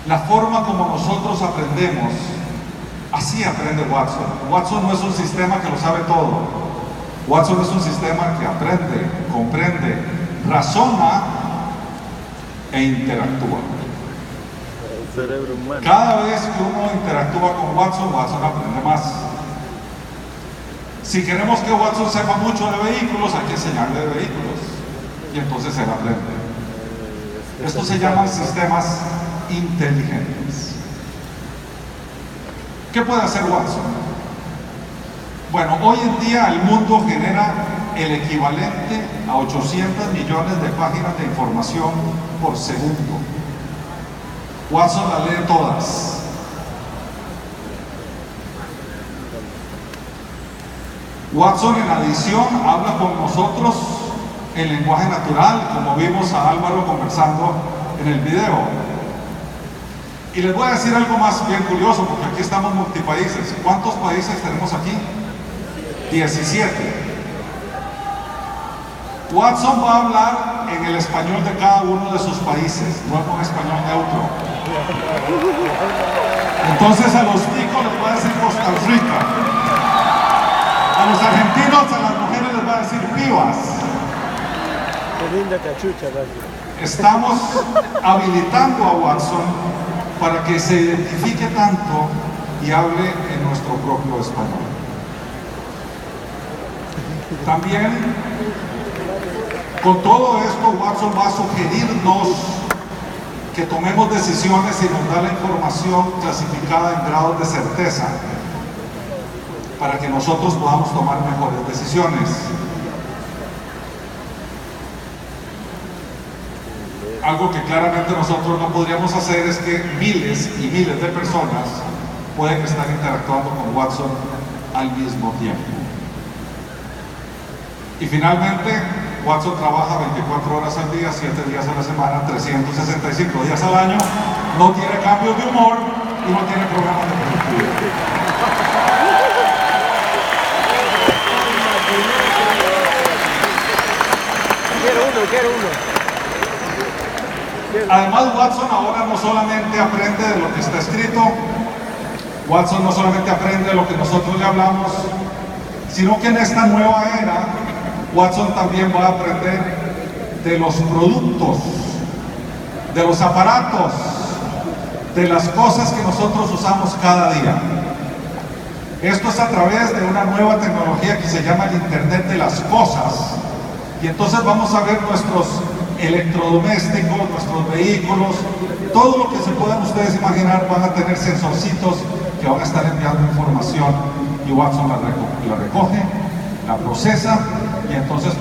La forma como nosotros aprendemos, así aprende Watson. Watson no es un sistema que lo sabe todo. Watson es un sistema que aprende, comprende, razona e interactúa. El cerebro humano. Cada vez que uno interactúa con Watson, Watson aprende más. Si queremos que Watson sepa mucho de vehículos, hay que enseñarle de vehículos. Y entonces él aprende. Estos se llaman sistemas inteligentes. ¿Qué puede hacer Watson? Bueno, hoy en día el mundo genera el equivalente a 800 millones de páginas de información por segundo. Watson las lee todas. Watson en adición habla con nosotros en lenguaje natural, como vimos a Álvaro conversando en el video. Y les voy a decir algo más bien curioso, porque aquí estamos multipaíses. ¿Cuántos países tenemos aquí? 17. Watson va a hablar en el español de cada uno de sus países, no en un español neutro. Entonces a los ticos les va a decir Costa Rica. A los argentinos, a las mujeres les va a decir pibas. Qué linda cachucha, Basil. Estamos habilitando a Watson para que se identifique tanto y hable en nuestro propio español. También, con todo esto, Watson va a sugerirnos que tomemos decisiones y nos da la información clasificada en grados de certeza para que nosotros podamos tomar mejores decisiones. Algo que claramente nosotros no podríamos hacer es que miles y miles de personas pueden estar interactuando con Watson al mismo tiempo. Y finalmente, Watson trabaja 24 horas al día, 7 días a la semana, 365 días al año, no tiene cambios de humor y no tiene problemas de productividad. Quiero uno. Además, Watson ahora no solamente aprende de lo que está escrito, Watson no solamente aprende de lo que nosotros le hablamos, sino que en esta nueva era, Watson también va a aprender de los productos, de los aparatos, de las cosas que nosotros usamos cada día. Esto es a través de una nueva tecnología que se llama el Internet de las Cosas. Y entonces vamos a ver nuestros electrodomésticos, nuestros vehículos, todo lo que se puedan ustedes imaginar van a tener sensorcitos que van a estar enviando información y Watson la recoge, la procesa y entonces